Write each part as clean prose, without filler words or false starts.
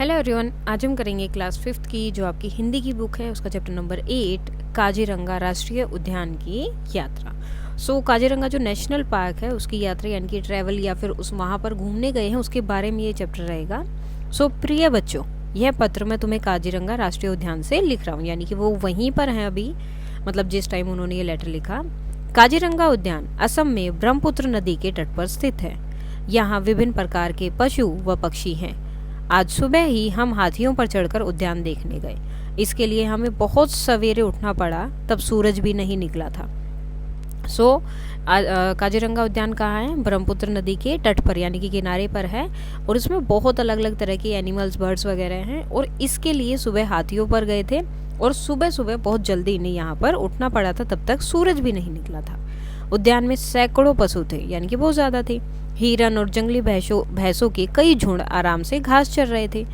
Hello everyone, आज हम करेंगे क्लास 5th की जो आपकी हिंदी की बुक है उसका चैप्टर नंबर 8 काजीरंगा राष्ट्रीय उद्यान की यात्रा। काजीरंगा जो नेशनल पार्क है उसकी यात्रा यानी कि ट्रैवल या फिर उस वहाँ पर घूमने गए हैं उसके बारे में ये चैप्टर रहेगा। प्रिय बच्चों, यह पत्र मैं तुम्हें काजीरंगा राष्ट्रीय उद्यान से लिख रहा हूँ, यानी कि वो वहीं पर हैं अभी, मतलब जिस टाइम उन्होंने ये लेटर लिखा। काजीरंगा उद्यान असम में ब्रह्मपुत्र नदी के तट पर स्थित है। यहाँ विभिन्न प्रकार के पशु व पक्षी हैं। आज सुबह ही हम हाथियों पर चढ़कर उद्यान देखने गए। इसके लिए हमें बहुत सवेरे उठना पड़ा, तब सूरज भी नहीं निकला था। काजीरंगा उद्यान कहाँ है? ब्रह्मपुत्र नदी के तट पर यानी कि किनारे पर है, और इसमें बहुत अलग अलग तरह के एनिमल्स, बर्ड्स वगैरह हैं। और इसके लिए सुबह हाथियों पर गए थे, और सुबह सुबह बहुत जल्दी इन्हें यहाँ पर उठना पड़ा था, तब तक सूरज भी नहीं निकला था। उद्यान में सैकड़ों पशु थे, यानी कि बहुत ज़्यादा थे। हिरन और जंगली भैंसों के कई झुंड आराम से घास चर रहे थे।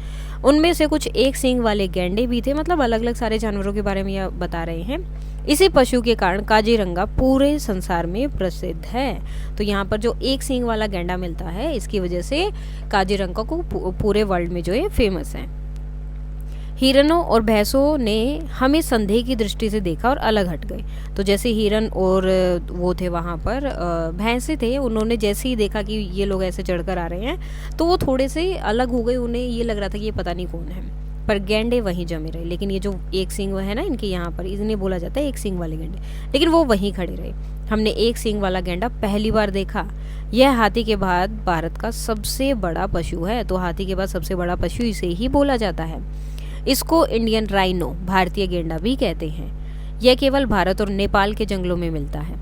उनमें से कुछ एक सींग वाले गैंडे भी थे, मतलब अलग अलग सारे जानवरों के बारे में यह बता रहे हैं। इसी पशु के कारण काजीरंगा पूरे संसार में प्रसिद्ध है। तो यहाँ पर जो एक सींग वाला गैंडा मिलता है, इसकी वजह से काजीरंगा को पूरे वर्ल्ड में जो है फेमस है। हिरनों और भैंसों ने हमें संदेह की दृष्टि से देखा और अलग हट गए। तो जैसे हिरन और वो थे वहाँ पर, भैंसे थे, उन्होंने जैसे ही देखा कि ये लोग ऐसे चढ़कर आ रहे हैं तो वो थोड़े से अलग हो गए। उन्हें ये लग रहा था कि ये पता नहीं कौन है, पर गैंडे वहीं जमे रहे। लेकिन ये जो एक सींग है ना इनके यहाँ पर, इन्हें बोला जाता है एक सींग वाले गैंडे, लेकिन वो वहीं खड़े रहे। हमने एक सींग वाला गैंडा पहली बार देखा। यह हाथी के बाद भारत का सबसे बड़ा पशु है। तो हाथी के बाद सबसे बड़ा पशु इसे ही बोला जाता है। इसको इंडियन राइनो, भारतीय गेंडा भी कहते हैं। यह केवल भारत और नेपाल के जंगलों में मिलता है।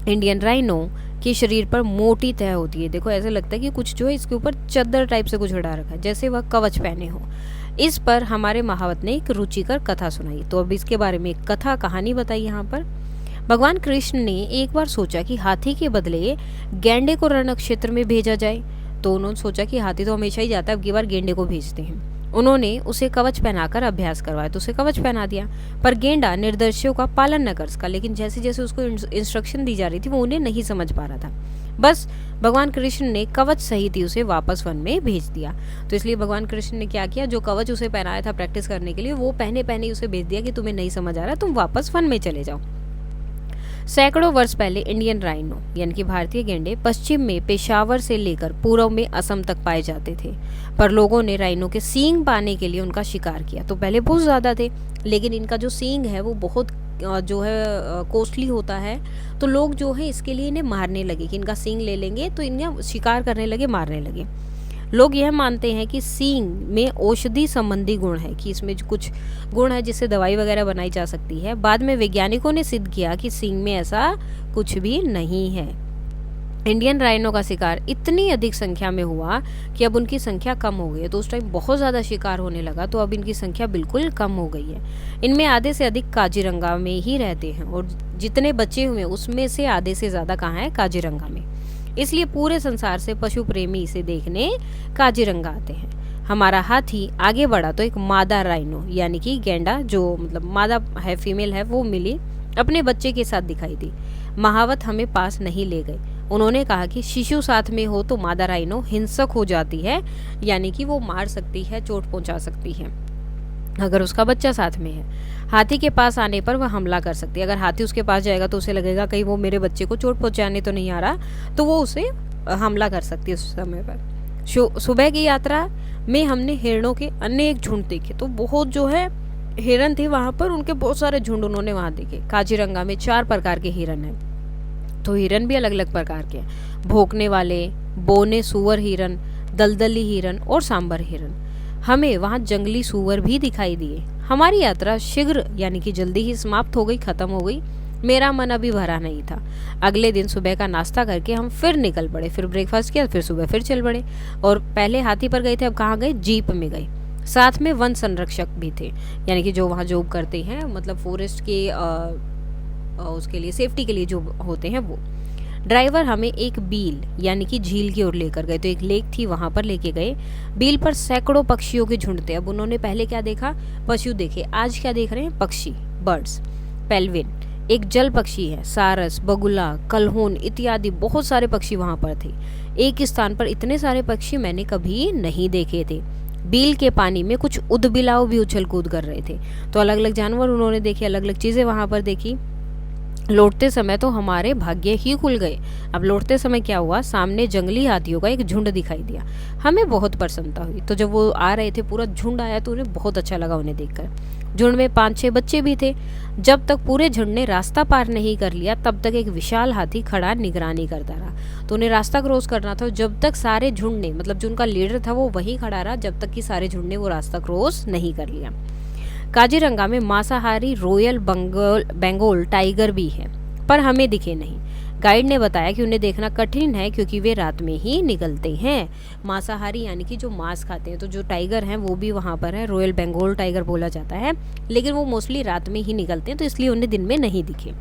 इंडियन राइनो के शरीर पर मोटी तह होती है। देखो ऐसे लगता है कि कुछ जो है इसके ऊपर चद्दर टाइप से कुछ उड़ा रखा है, जैसे वह कवच पहने हो। इस पर हमारे महावत ने एक रुचिकर कथा सुनाई। तो अब इसके बारे में एक कथा कहानी बताई यहाँ पर। भगवान कृष्ण ने एक बार सोचा कि हाथी के बदले गैंडे को रण क्षेत्र में भेजा जाए। तो उन्होंने सोचा कि हाथी तो हमेशा ही जाता है, अब की बार गेंडे को भेजते हैं। उन्होंने उसे कवच पहनाकर अभ्यास करवाया, तो उसे कवच पहना दिया। पर गेंडा निर्देशों का पालन न कर सका, लेकिन जैसे जैसे उसको इंस्ट्रक्शन दी जा रही थी वो उन्हें नहीं समझ पा रहा था। बस भगवान कृष्ण ने कवच सहित ही उसे वापस वन में भेज दिया। तो इसलिए भगवान कृष्ण ने क्या किया, जो कवच उसे पहनाया था प्रैक्टिस करने के लिए, वो पहने पहने ही उसे भेज दिया कि तुम्हें नहीं समझ आ रहा, तुम वापस वन में चले जाओ। सैकड़ों वर्ष पहले इंडियन राइनो यानी कि भारतीय गेंडे पश्चिम में पेशावर से लेकर पूर्व में असम तक पाए जाते थे। पर लोगों ने राइनो के सींग पाने के लिए उनका शिकार किया। तो पहले बहुत ज़्यादा थे, लेकिन इनका जो सींग है वो बहुत जो है कॉस्टली होता है। तो लोग जो है इसके लिए इन्हें मारने लगे कि इनका सींग ले लेंगे, तो इन्हें शिकार करने लगे, मारने लगे। लोग यह मानते हैं कि सींग में औषधि संबंधी गुण है, कि इसमें कुछ गुण है जिससे दवाई वगैरह बनाई जा सकती है। बाद में वैज्ञानिकों ने सिद्ध किया कि सींग में ऐसा कुछ भी नहीं है। इंडियन राइनो का शिकार इतनी अधिक संख्या में हुआ कि अब उनकी संख्या कम हो गई है। तो उस टाइम बहुत ज़्यादा शिकार होने लगा, तो अब इनकी संख्या बिल्कुल कम हो गई है। इनमें आधे से अधिक काजीरंगा में ही रहते हैं, और जितने बचे हुए उसमें से आधे से ज़्यादा कहाँ है? काजीरंगा में। इसलिए पूरे संसार से पशु प्रेमी इसे देखने काजीरंगा आते हैं। हमारा हाथी आगे बढ़ा तो एक मादा राइनो यानी कि गेंडा, जो मतलब मादा है, फीमेल है, वो मिली, अपने बच्चे के साथ दिखाई दी। महावत हमें पास नहीं ले गए। उन्होंने कहा कि शिशु साथ में हो तो मादा राइनो हिंसक हो जाती है, यानी कि वो मार सकती है, चोट पहुंचा सकती है अगर उसका बच्चा साथ में है। हाथी के पास आने पर वह हमला कर सकती है। अगर हाथी उसके पास जाएगा तो उसे लगेगा कहीं वो मेरे बच्चे को चोट पहुंचाने तो नहीं आ रहा, तो वो उसे हमला कर सकती है उस समय पर। सुबह की यात्रा में हमने हिरणों के अन्य एक झुंड देखे। तो बहुत जो है हिरन थे वहां पर, उनके बहुत सारे झुंड उन्होंने वहां देखे। काजीरंगा में 4 प्रकार के हिरन हैं। तो हिरन भी अलग अलग प्रकार के हैं, भौंकने वाले, बोने सुअर हिरन, दलदली हिरन और सांबर हिरन। हमें वहाँ जंगली सुअर भी दिखाई दिए। हमारी यात्रा शीघ्र यानी कि जल्दी ही समाप्त हो गई, खत्म हो गई। मेरा मन अभी भरा नहीं था। अगले दिन सुबह का नाश्ता करके हम फिर निकल पड़े, फिर ब्रेकफास्ट किया, फिर सुबह फिर चल पड़े। और पहले हाथी पर गए थे, अब कहाँ गए? जीप में गए। साथ में वन संरक्षक भी थे, यानी कि जो वहाँ जॉब करते हैं, मतलब फॉरेस्ट के उसके लिए सेफ्टी के लिए जो होते हैं वो। ड्राइवर हमें एक बील यानी कि झील की ओर लेकर गए। तो एक लेक थी, वहां पर लेके गए। बील पर सैकड़ों पक्षियों के झुंड थे। अब उन्होंने पहले क्या देखा? पशु देखे। आज क्या देख रहे हैं? पक्षी, बर्ड्स। पेल्विन एक जल पक्षी है। सारस, बगुला, कलहोन इत्यादि बहुत सारे पक्षी वहां पर थे। एक स्थान पर इतने सारे पक्षी मैंने कभी नहीं देखे थे। बील के पानी में कुछ उदबिलाव भी उछल कूद कर रहे थे। तो अलग अलग जानवर उन्होंने देखे, अलग अलग चीज़ें वहाँ पर देखी। लौटते समय तो हमारे भाग्य ही खुल गए। अब लौटते समय क्या हुआ, सामने जंगली हाथियों का एक झुंड दिखाई दिया। हमें बहुत प्रसन्नता हुई। तो जब वो आ रहे थे, पूरा झुंड आया, तो उन्हें बहुत अच्छा लगा उन्हें देखकर। झुंड में 5-6 बच्चे भी थे। जब तक पूरे झुंड ने रास्ता पार नहीं कर लिया, तब तक एक विशाल हाथी खड़ा निगरानी करता रहा। तो उन्हें रास्ता क्रॉस करना था। जब तक सारे झुंड ने, मतलब जो उनका लीडर था, वो वहीं खड़ा रहा, जब तक कि सारे झुंड ने वो रास्ता क्रॉस नहीं कर लिया। काजीरंगा में मांसाहारी रॉयल बंगाल टाइगर भी है, पर हमें दिखे नहीं। गाइड ने बताया कि उन्हें देखना कठिन है क्योंकि वे रात में ही निकलते हैं। मांसाहारी यानी कि जो मांस खाते हैं, तो जो टाइगर हैं वो भी वहाँ पर है, रॉयल बंगाल टाइगर बोला जाता है, लेकिन वो मोस्टली रात में ही निकलते हैं, तो इसलिए उन्हें दिन में नहीं दिखे।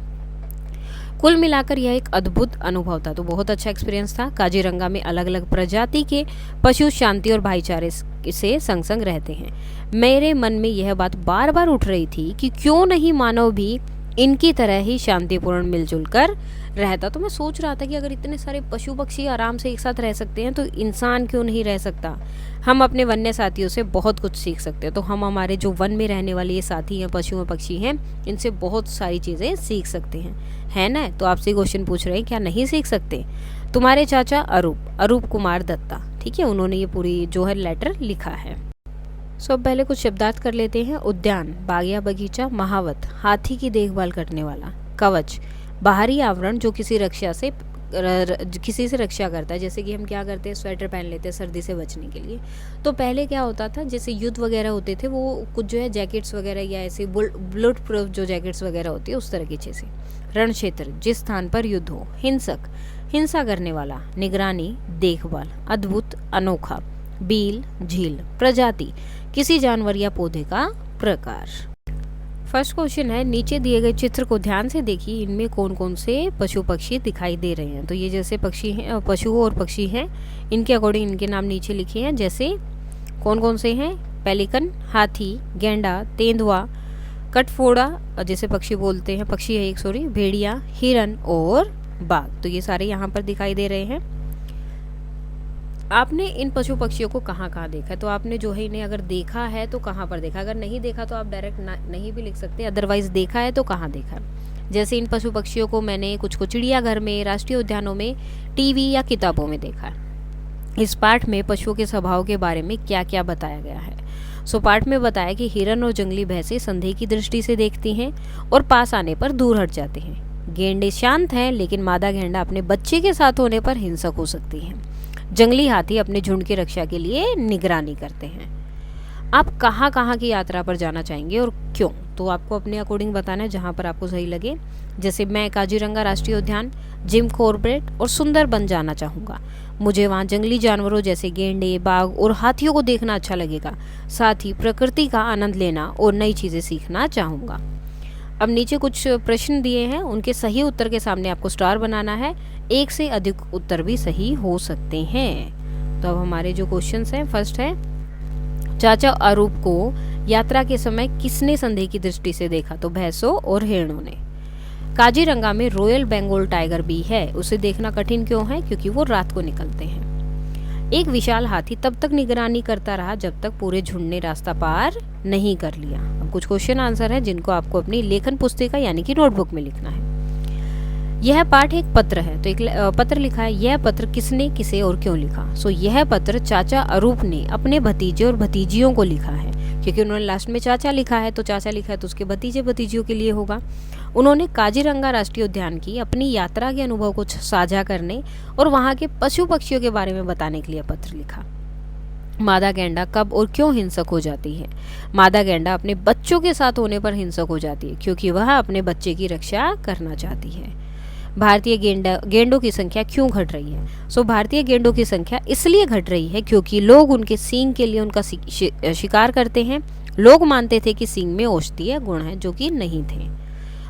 कुल मिलाकर यह एक अद्भुत अनुभव था। तो बहुत अच्छा एक्सपीरियंस था। काजीरंगा में अलग अलग प्रजाति के पशु शांति और भाईचारे से संग संग रहते हैं। मेरे मन में यह बात बार बार उठ रही थी कि क्यों नहीं मानव भी इनकी तरह ही शांतिपूर्ण मिलजुल कर रहता। तो मैं सोच रहा था कि अगर इतने सारे पशु पक्षी आराम से एक साथ रह सकते हैं, तो इंसान क्यों नहीं रह सकता। हम अपने वन्य साथियों से बहुत कुछ सीख सकते हैं। तो हम हमारे जो वन में रहने वाले ये साथी हैं, पशु और पक्षी हैं, इनसे बहुत सारी चीज़ें सीख सकते हैं, है ना। तो आपसे क्वेश्चन पूछ रहे हैं, क्या नहीं सीख सकते। तुम्हारे चाचा अरूप कुमार दत्ता, ठीक है, उन्होंने ये पूरी जो है लेटर लिखा है। सो अब पहले कुछ शब्दार्थ कर लेते हैं। उद्यान, बाग या बगीचा। महावत, हाथी की देखभाल करने वाला। कवच, बाहरी आवरण जो किसी से रक्षा करता है। जैसे कि हम क्या करते हैं, स्वेटर पहन लेते हैं सर्दी से बचने के लिए। तो पहले क्या होता था, जैसे युद्ध वगैरह होते थे, वो कुछ जो है जैकेट्स वगैरह या ऐसे बुलेट प्रूफ जो जैकेट्स वगैरह होती है, उस तरह की चीज़ें। रण क्षेत्र, जिस स्थान पर युद्ध हो। हिंसक, हिंसा करने वाला। निगरानी, देखभाल। अद्भुत, अनोखा। बील, झील। प्रजाति, किसी जानवर या पौधे का प्रकार। फर्स्ट क्वेश्चन है, नीचे दिए गए चित्र को ध्यान से देखिए, इनमें कौन कौन से पशु पक्षी दिखाई दे रहे हैं। तो ये जैसे पक्षी हैं, पशु और पक्षी हैं, इनके अकॉर्डिंग इनके नाम नीचे लिखे हैं। जैसे कौन कौन से हैं, पेलिकन, हाथी, गेंडा, तेंदुआ, कटफोड़ा, जैसे पक्षी बोलते हैं, पक्षी है एक, सॉरी, भेड़िया, हिरन और बाघ। तो ये सारे यहाँ पर दिखाई दे रहे हैं। आपने इन पशु पक्षियों को कहाँ कहाँ देखा है। तो आपने जो है इन्हें अगर देखा है तो कहाँ पर देखा, अगर नहीं देखा तो आप डायरेक्ट नहीं भी लिख सकते, अदरवाइज देखा है तो कहाँ देखा। जैसे इन पशु पक्षियों को मैंने कुछ को चिड़ियाघर में, राष्ट्रीय उद्यानों में, टीवी या किताबों में देखा है। इस पाठ में पशुओं के स्वभाव के बारे में क्या क्या बताया गया है। सो पाठ में बताया कि हिरन और जंगली भैंसें संदेह की दृष्टि से देखती हैं और पास आने पर दूर हट जाते हैं। गेंडे शांत हैं, लेकिन मादा गेंडा अपने बच्चे के साथ होने पर हिंसक हो सकती है। जंगली हाथी अपने झुंड की रक्षा के लिए निगरानी करते हैं। आप कहाँ कहाँ की यात्रा पर जाना चाहेंगे और क्यों, तो आपको अपने अकॉर्डिंग बताना है, जहाँ पर आपको सही लगे। जैसे मैं काजीरंगा राष्ट्रीय उद्यान, जिम कॉर्बेट और सुंदरबन जाना चाहूँगा। मुझे वहाँ जंगली जानवरों जैसे गेंडे, बाघ और हाथियों को देखना अच्छा लगेगा। साथ ही प्रकृति का आनंद लेना और नई चीज़ें सीखना चाहूँगा। अब नीचे कुछ प्रश्न दिए हैं, उनके सही उत्तर के सामने आपको स्टार बनाना है। एक से अधिक उत्तर भी सही हो सकते हैं। तो अब हमारे जो क्वेश्चंस हैं, फर्स्ट है, चाचा अरूप को यात्रा के समय किसने संदेह की दृष्टि से देखा। तो भैंसों और हिरणों ने। काजीरंगा में रॉयल बंगाल टाइगर भी है, उसे देखना कठिन क्यों है, क्योंकि वो रात को निकलते हैं। एक विशाल हाथी तब तक निगरानी करता रहा जब तक पूरे झुंड ने रास्ता पार नहीं कर लिया। अब कुछ क्वेश्चन आंसर है जिनको आपको अपनी लेखन पुस्तिका यानी कि नोटबुक में लिखना है। यह पाठ एक पत्र है, तो एक पत्र लिखा है। यह पत्र किसने, किसे और क्यों लिखा। सो यह पत्र चाचा अरूप ने अपने भतीजे और भतीजियों को लिखा है, क्योंकि उन्होंने लास्ट में चाचा लिखा है, तो चाचा लिखा है तो उसके भतीजे भतीजियों के लिए होगा। उन्होंने काजीरंगा राष्ट्रीय उद्यान की अपनी यात्रा के अनुभव को साझा करने और वहाँ के पशु पक्षियों के बारे में बताने के लिए पत्र लिखा। मादा गेंडा कब और क्यों हिंसक हो जाती है। मादा गेंडा अपने बच्चों के साथ होने पर हिंसक हो जाती है, क्योंकि वह अपने बच्चे की रक्षा करना चाहती है। भारतीय गेंडों की संख्या क्यों घट रही है। सो भारतीय गेंडों की संख्या इसलिए घट रही है क्योंकि लोग उनके सींग के लिए उनका शिकार करते हैं। लोग मानते थे कि सींग में औषधीय गुण है, जो कि नहीं थे।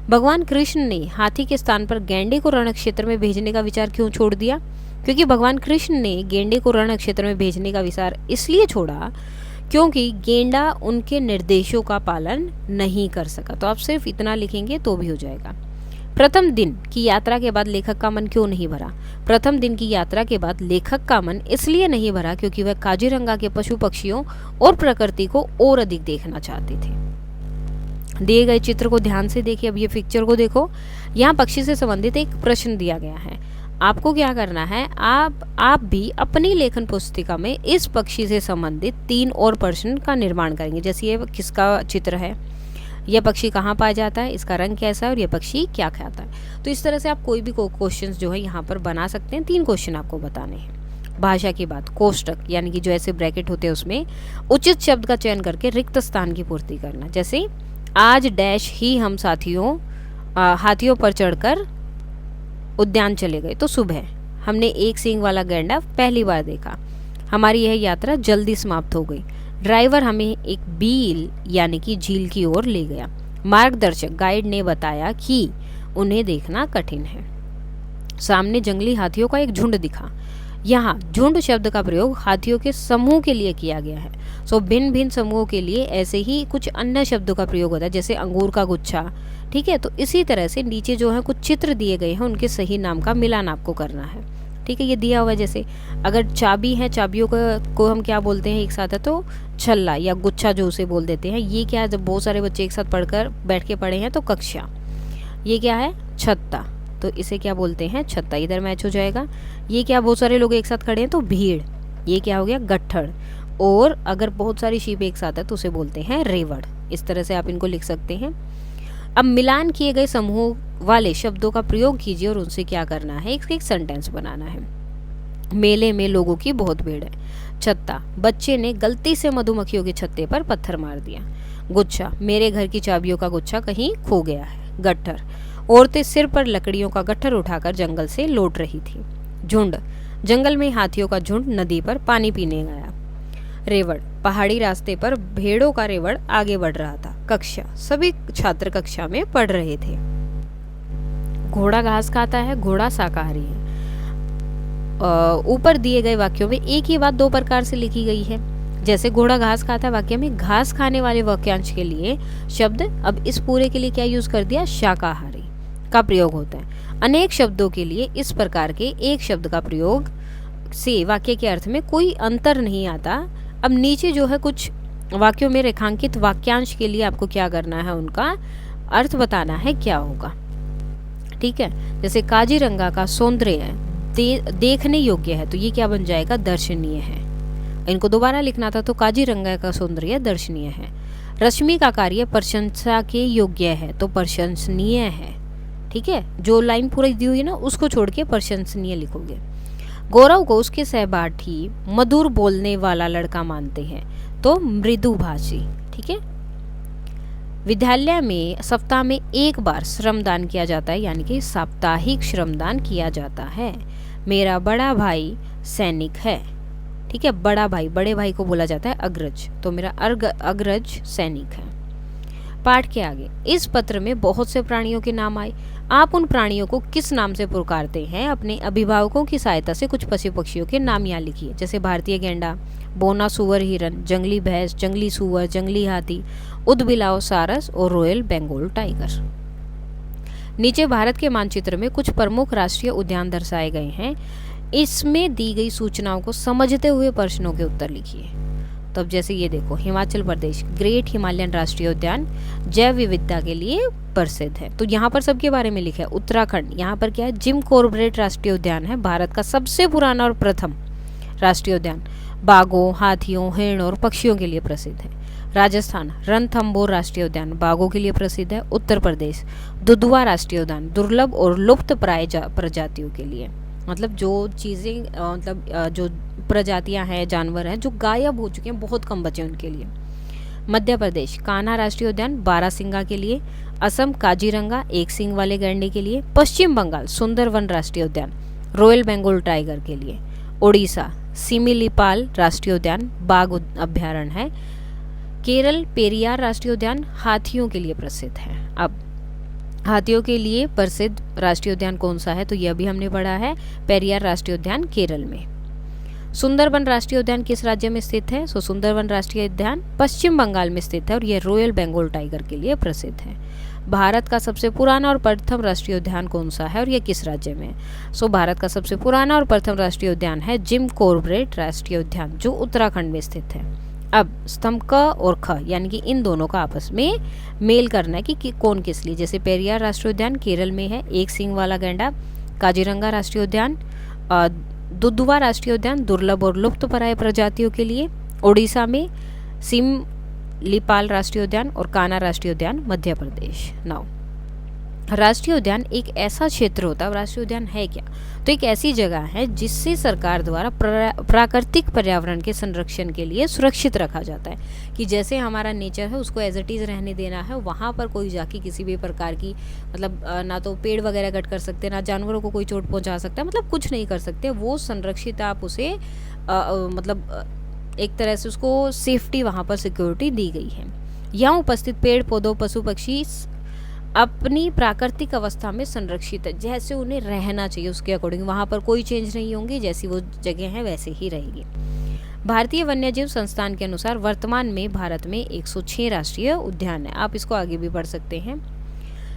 भगवान कृष्ण ने हाथी के स्थान पर गेंडे को रण क्षेत्र में भेजने का विचार क्यों छोड़ दिया। क्योंकि भगवान कृष्ण ने गेंडे को रण क्षेत्र में भेजने का विचार इसलिए छोड़ा क्योंकि गेंडा उनके निर्देशों का पालन नहीं कर सका। तो आप सिर्फ इतना लिखेंगे तो भी हो जाएगा। प्रथम दिन की यात्रा के बाद लेखक का मन क्यों नहीं भरा? प्रथम दिन की यात्रा के बाद लेखक का मन इसलिए नहीं भरा क्योंकि वह काजीरंगा के पशु पक्षियों और प्रकृति को और अधिक देखना चाहते थे। दिए गए चित्र को ध्यान से देखिए। अब ये पिक्चर को देखो, यहाँ पक्षी से संबंधित एक प्रश्न दिया गया है। आपको क्या करना है, आप भी अपनी लेखन पुस्तिका में इस पक्षी से संबंधित 3 और प्रश्न का निर्माण करेंगे। जैसे ये किसका चित्र है, यह पक्षी कहाँ पाया जाता है, इसका रंग कैसा है और यह पक्षी क्या खाता है। तो इस तरह से आप कोई भी क्वेश्चंस जो है यहाँ पर बना सकते हैं। 3 क्वेश्चन आपको बताने हैं। भाषा की बात, कोष्टक यानी कि जो ऐसे ब्रैकेट होते हैं उसमें उचित शब्द का चयन करके रिक्त स्थान की पूर्ति करना। जैसे आज डैश ही हम हाथियों पर चढ़कर उद्यान चले गए। तो सुबह हमने एक सींग वाला गैंडा पहली बार देखा। हमारी यह यात्रा जल्दी समाप्त हो गई। ड्राइवर हमें एक बील यानी कि झील की ओर ले गया। मार्गदर्शक गाइड ने बताया कि उन्हें देखना कठिन है। सामने जंगली हाथियों का एक झुंड दिखा। यहाँ झुंड शब्द का प्रयोग हाथियों के समूह के लिए किया गया है। सो भिन्न भिन्न समूहों के लिए ऐसे ही कुछ अन्य शब्दों का प्रयोग होता है, जैसे अंगूर का गुच्छा। ठीक है, तो इसी तरह से नीचे जो है कुछ चित्र दिए गए हैं, उनके सही नाम का मिलान आपको करना है। ठीक है, ये दिया हुआ है। जैसे अगर चाबी है, चाबियों को हम क्या बोलते हैं एक साथ है, तो छल्ला या गुच्छा जो उसे बोल देते हैं। ये क्या है, जब बहुत सारे बच्चे एक साथ पढ़कर बैठ के पढ़े हैं तो कक्षा। ये क्या है, छत्ता, तो इसे क्या बोलते हैं, छत्ता। इधर मैच हो जाएगा। ये क्या, बहुत सारे लोग एक साथ खड़े हैं तो भीड़। ये क्या हो गया, गट्ठड़। और अगर बहुत सारी शीप एक साथ है तो उसे बोलते हैं रेवड़। इस तरह से आप इनको लिख सकते हैं। अब मिलान किए गए समूह वाले शब्दों का प्रयोग कीजिए और उनसे क्या करना है, एक सेंटेंस बनाना है। मेले में लोगों की बहुत भीड़ है। छत्ता, बच्चे ने गलती से मधुमक्खियों के छत्ते पर पत्थर मार दिया। गुच्छा, मेरे घर की चाबियों का गुच्छा कहीं खो गया है। गट्ठर, औरतें सिर पर लकड़ियों का गट्ठर उठाकर जंगल से लौट रही थी। झुंड, जंगल में हाथियों का झुंड नदी पर पानी पीने गया। रेवड़, पहाड़ी रास्ते पर भेड़ों का रेवड़ आगे बढ़ रहा था। कक्षा, सभी छात्र कक्षा में पढ़ रहे थे। घोड़ा घास खाता है, घोड़ा शाकाहारी है। ऊपर दिए गए वाक्यों में एक ही बात 2 प्रकार से लिखी गई है। जैसे घोड़ा घास खाता है वाक्य में घास खाने वाले वाक्यांश के लिए शब्द, अब इस पूरे के लिए क्या यूज कर दिया, शाकाहारी का प्रयोग होता है। अनेक शब्दों के लिए इस प्रकार के एक शब्द का प्रयोग से वाक्य के अर्थ में कोई अंतर नहीं आता। अब नीचे जो है कुछ वाक्यों में रेखांकित वाक्यांश के लिए आपको क्या करना है, उनका अर्थ बताना है क्या होगा। ठीक है, जैसे काजीरंगा का सौंदर्य देखने योग्य है, तो ये क्या बन जाएगा, दर्शनीय है। इनको दोबारा लिखना था, तो काजीरंगा का सौंदर्य दर्शनीय है। रश्मि का कार्य प्रशंसा के योग्य है, तो प्रशंसनीय है। ठीक है, जो लाइन पूरी दी हुई है ना उसको छोड़ के प्रशंसनीय लिखोगे। गौरव को उसके सहपाठी मधुर बोलने वाला लड़का मानते हैं, तो मृदुभाषी। ठीक है, विद्यालय में सप्ताह में एक बार श्रमदान किया जाता है, यानी कि साप्ताहिक श्रमदान किया जाता है। मेरा बड़ा भाई सैनिक है। ठीक है, बड़ा भाई, बड़े भाई को बोला जाता है अग्रज, तो मेरा अग्रज सैनिक है। पाठ के आगे, इस पत्र में बहुत से प्राणियों के नाम आए। आप उन प्राणियों को किस नाम से पुकारते हैं? अपने अभिभावकों की सहायता से कुछ पशु पक्षियों के नाम यहाँ लिखिए। जैसे भारतीय गेंडा, बोना सुअर हिरन, जंगली भैंस, जंगली सुअर, जंगली हाथी, उदबिलाव सारस और रॉयल बंगाल टाइगर। नीचे भारत के मानचित्र में कुछ प्रमुख राष्ट्रीय उद्यान दर्शाए गए हैं। इसमें दी गई सूचनाओं को समझते हुए प्रश्नों के उत्तर लिखिए। तो अब जैसे ये देखो, हिमाचल प्रदेश ग्रेट हिमालयन राष्ट्रीय उद्यान जैव विविधता के लिए प्रसिद्ध है, तो यहाँ पर सबके बारे में लिखा है। उत्तराखंड, यहाँ पर क्या है, जिम कॉर्बेट राष्ट्रीय उद्यान है, भारत का सबसे पुराना और प्रथम राष्ट्रीय उद्यान, बाघों, हाथियों, हिरण और पक्षियों के लिए प्रसिद्ध है। राजस्थान, रणथंबोर राष्ट्रीय उद्यान बाघों के लिए प्रसिद्ध है। उत्तर प्रदेश, दुधवा राष्ट्रीय उद्यान दुर्लभ और लुप्त प्राय प्रजातियों के लिए, मतलब जो चीज़ें जो प्रजातियां हैं, जानवर हैं जो गायब हो चुके हैं, बहुत कम बचे उनके लिए। मध्य प्रदेश, कान्हा राष्ट्रीय उद्यान बारासिंगा के लिए। असम, काजीरंगा एक सींग वाले गैंडे के लिए। पश्चिम बंगाल, सुंदरवन राष्ट्रीय उद्यान रॉयल बंगाल टाइगर के लिए। ओडिशा, सिमिलीपाल राष्ट्रीय उद्यान बाघ अभ्यारण्य है। केरल, पेरियार राष्ट्रीय उद्यान हाथियों के लिए प्रसिद्ध है। अब हाथियों के लिए प्रसिद्ध राष्ट्रीय उद्यान कौन सा है, तो यह भी हमने पढ़ा है, पेरियार राष्ट्रीय उद्यान केरल में। सुंदरवन राष्ट्रीय उद्यान किस राज्य में स्थित है? सुंदरवन राष्ट्रीय उद्यान पश्चिम बंगाल में स्थित है और यह रॉयल बंगाल टाइगर के लिए प्रसिद्ध है। भारत का सबसे पुराना और प्रथम राष्ट्रीय उद्यान कौन सा है और ये किस राज्य में है? सो भारत का सबसे पुराना और प्रथम राष्ट्रीय उद्यान है जिम कॉर्बेट राष्ट्रीय उद्यान, जो उत्तराखंड में स्थित है। अब स्तंभ क और ख यानी कि इन दोनों का आपस में मेल करना है कि कौन किस लिए। जैसे पेरियार राष्ट्रीय उद्यान केरल में है, एक सींग वाला गैंडा। काजीरंगा राष्ट्रीय उद्यान, दुधवा राष्ट्रीय उद्यान दुर्लभ और लुप्तप्राय प्रजातियों के लिए ओडिशा में, सिमलीपाल राष्ट्रीय उद्यान और कान्हा राष्ट्रीय उद्यान मध्य प्रदेश। नाउ राष्ट्रीय उद्यान एक ऐसा क्षेत्र होता है, राष्ट्रीय उद्यान है क्या, तो एक ऐसी जगह है जिससे सरकार द्वारा प्राकृतिक पर्यावरण के संरक्षण के लिए सुरक्षित रखा जाता है कि जैसे हमारा नेचर है उसको एज इट इज़ रहने देना है। वहाँ पर कोई जाके किसी भी प्रकार की मतलब ना तो पेड़ वगैरह कट कर सकते, ना जानवरों को कोई चोट पहुँचा सकता है, मतलब कुछ नहीं कर सकते, वो संरक्षित आप उसे मतलब एक तरह से उसको सेफ्टी वहाँ पर सिक्योरिटी दी गई है। यहाँ उपस्थित पेड़ पौधों पशु पक्षी अपनी प्राकृतिक अवस्था में संरक्षित है, जैसे उन्हें रहना चाहिए उसके अकॉर्डिंग, वहाँ पर कोई चेंज नहीं होंगी, जैसी वो जगह है वैसे ही रहेगी। भारतीय वन्यजीव संस्थान के अनुसार वर्तमान में भारत में 106 राष्ट्रीय उद्यान है। आप इसको आगे भी पढ़ सकते हैं।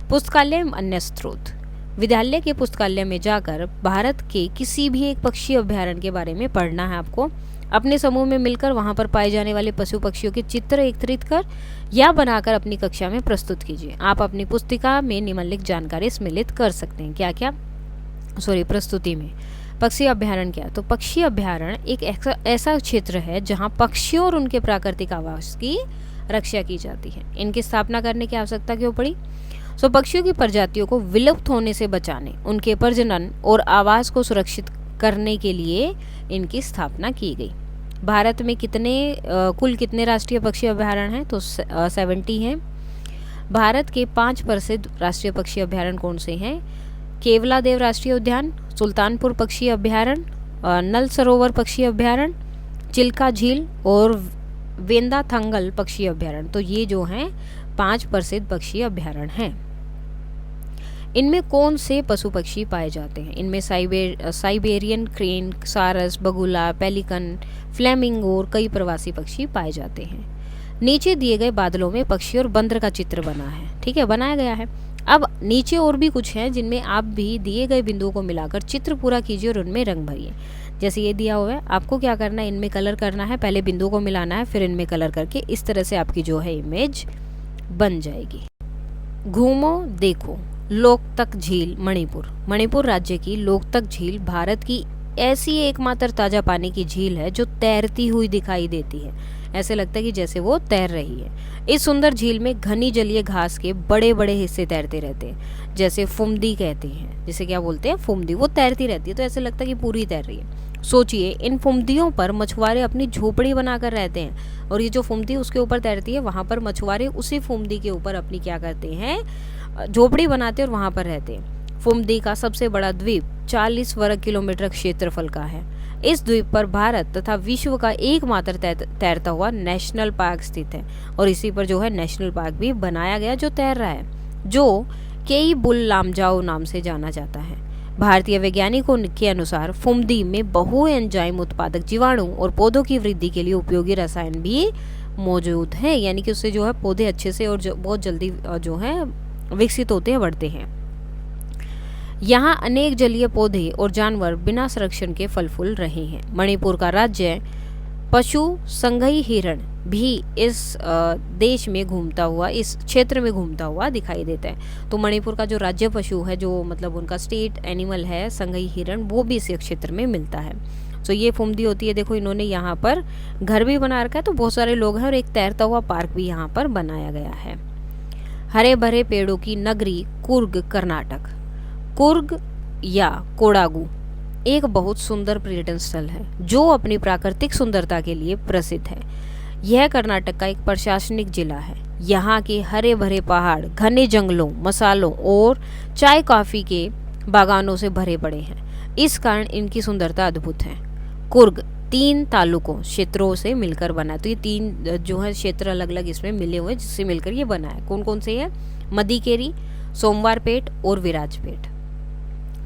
पुस्तकालय अन्य स्रोत, विद्यालय के पुस्तकालय में जाकर भारत के किसी भी एक पक्षी अभ्यारण्य के बारे में पढ़ना है आपको। अपने समूह में मिलकर वहां पर पाए जाने वाले पशु पक्षियों के चित्र एकत्रित कर या बनाकर अपनी कक्षा में प्रस्तुत कीजिए। आप अपनी पुस्तिका में निम्नलिखित जानकारी सम्मिलित कर सकते हैं। क्या क्या? प्रस्तुति में पक्षी अभ्यारण्य क्या? तो पक्षी अभ्यारण्य एक ऐसा क्षेत्र है जहां पक्षियों और उनके प्राकृतिक आवास की रक्षा की जाती है। इनकी स्थापना करने की आवश्यकता क्यों पड़ी? पक्षियों की प्रजातियों को विलुप्त होने से बचाने, उनके प्रजनन और आवास को सुरक्षित करने के लिए इनकी स्थापना की गई। भारत में कुल कितने राष्ट्रीय पक्षी अभ्यारण्य हैं? तो 70 हैं। भारत के 5 प्रसिद्ध राष्ट्रीय पक्षी अभ्यारण्य कौन से हैं? केवलादेव राष्ट्रीय उद्यान, सुल्तानपुर पक्षी अभ्यारण्य, नल सरोवर पक्षी अभ्यारण्य, चिल्का झील और वेंदाथंगल पक्षी अभ्यारण्य। तो ये जो हैं 5 प्रसिद्ध पक्षी अभ्यारण्य हैं। इनमें कौन से पशु पक्षी पाए जाते हैं? इनमें साइबेरियन क्रेन, सारस, बगुला, पेलिकन, फ्लेमिंगो और कई प्रवासी पक्षी पाए जाते हैं। नीचे दिए गए बादलों में पक्षी और बंदर का चित्र बना है, ठीक है, बनाया गया है। अब नीचे और भी कुछ है जिनमें आप भी दिए गए बिंदुओं को मिलाकर चित्र पूरा कीजिए और उनमें रंग भरिए। जैसे ये दिया हुआ है, आपको क्या करना है, इनमें कलर करना है, पहले बिंदुओं को मिलाना है, फिर इनमें कलर करके इस तरह से आपकी जो है इमेज बन जाएगी। घूमो देखो लोकतक झील मणिपुर। मणिपुर राज्य की लोकतक झील भारत की ऐसी एकमात्र ताजा पानी की झील है जो तैरती हुई दिखाई देती है। ऐसे लगता है कि जैसे वो तैर रही है। इस सुंदर झील में घनी जलीय घास के बड़े बड़े हिस्से तैरते रहते हैं, जैसे फुमदी कहते हैं, जिसे क्या बोलते हैं, फुमदी। वो तैरती रहती है तो ऐसे लगता है कि पूरी तैर रही है। सोचिए, इन फुमदियों पर मछुआरे अपनी झोपड़ी बनाकर रहते हैं और ये जो फुमदी उसके ऊपर तैरती है, वहां पर मछुआरे उसी फुमदी के ऊपर अपनी क्या करते हैं, झोपड़ी बनाते हैं और वहां पर रहते हैं। फुमदी का सबसे बड़ा द्वीप 40 वर्ग किलोमीटर क्षेत्रफल का है। इस द्वीप पर भारत तथा विश्व का एकमात्र तैरता हुआ नेशनल पार्क स्थित है और इसी पर जो है नेशनल पार्क भी बनाया गया जो तैर रहा है, जो केई बुल लामजाओ नाम से जाना जाता है। भारतीय वैज्ञानिकों के अनुसार फुमदी में बहु एंजाइम उत्पादक जीवाणु और पौधों की वृद्धि के लिए उपयोगी रसायन भी मौजूद हैं, यानी कि उससे जो है पौधे अच्छे से और बहुत जल्दी जो है विकसित होते हैं, बढ़ते हैं। यहाँ अनेक जलीय पौधे और जानवर बिना संरक्षण के फल फूल रहे हैं। मणिपुर का राज्य पशु संघई हिरण भी इस देश में घूमता हुआ, इस क्षेत्र में घूमता हुआ दिखाई देता है। तो मणिपुर का जो राज्य पशु है, जो मतलब उनका स्टेट एनिमल है संघई हिरण, वो भी इस क्षेत्र में मिलता है। तो ये फुमदी होती है। देखो, इन्होंने यहाँ पर घर भी बना रखा है, तो बहुत सारे लोग हैं और एक तैरता हुआ पार्क भी यहाँ पर बनाया गया है। हरे भरे पेड़ों की नगरी कुर्ग कर्नाटक। कुर्ग या कोडागू एक बहुत सुंदर पर्यटन स्थल है जो अपनी प्राकृतिक सुंदरता के लिए प्रसिद्ध है। यह कर्नाटक का एक प्रशासनिक जिला है। यहाँ के हरे भरे पहाड़ घने जंगलों, मसालों और चाय कॉफी के बागानों से भरे पड़े हैं। इस कारण इनकी सुंदरता अद्भुत है। कुर्ग 3 तालुकों क्षेत्रों से मिलकर बना है। तो ये 3 जो है क्षेत्र अलग अलग इसमें मिले हुए हैं, जिससे मिलकर ये बना है। कौन कौन से है? मदिकेरी, सोमवारपेट और विराजपेट।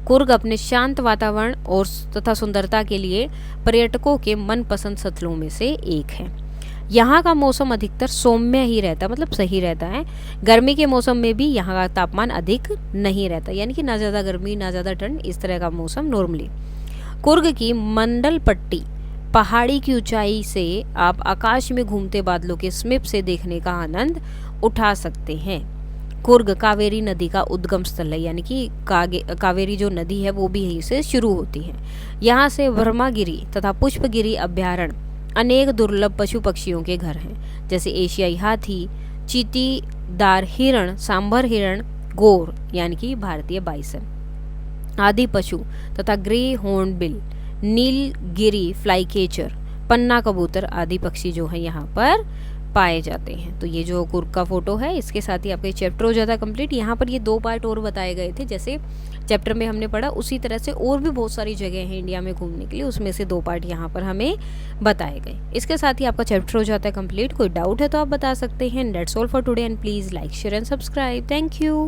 कुर्ग अपने शांत वातावरण और तथा सुंदरता के लिए पर्यटकों के मनपसंद स्थलों में से एक है। यहाँ का मौसम अधिकतर सौम्य ही रहता है, मतलब सही रहता है। गर्मी के मौसम में भी यहाँ का तापमान अधिक नहीं रहता, यानी कि ना ज़्यादा गर्मी ना ज़्यादा ठंड, इस तरह का मौसम नॉर्मली। कुर्ग की मंडल पट्टी पहाड़ी की ऊंचाई से आप आकाश में घूमते बादलों के स्मिप से देखने का आनंद उठा सकते हैं। कुर्ग कावेरी नदी का उद्गम स्थल है, यानी कि कावेरी जो नदी है वो भी यहीं से शुरू होती है। यहाँ से ब्रह्मागिरी तथा पुष्पगिरी अभ्यारण्य अनेक दुर्लभ पशु पक्षियों के घर हैं, जैसे एशियाई हाथी, चीटीदार हिरण, सांभर हिरण, गोर यानी कि भारतीय बाइसन आदि पशु तथा ग्रे हॉर्नबिल, नीलगिरी फ्लाईकेचर, पन्ना कबूतर आदि पक्षी जो है यहाँ पर पाए जाते हैं। तो ये जो कुर्ग का फोटो है, इसके साथ ही आपका चैप्टर हो जाता है कंप्लीट। यहाँ पर ये 2 पार्ट और बताए गए थे, जैसे चैप्टर में हमने पढ़ा उसी तरह से और भी बहुत सारी जगह हैं इंडिया में घूमने के लिए, उसमें से 2 पार्ट यहाँ पर हमें बताए गए। इसके साथ ही आपका चैप्टर हो जाता है कंप्लीट। कोई डाउट है तो आप बता सकते हैं। That's all for today and please like share and subscribe. Thank you.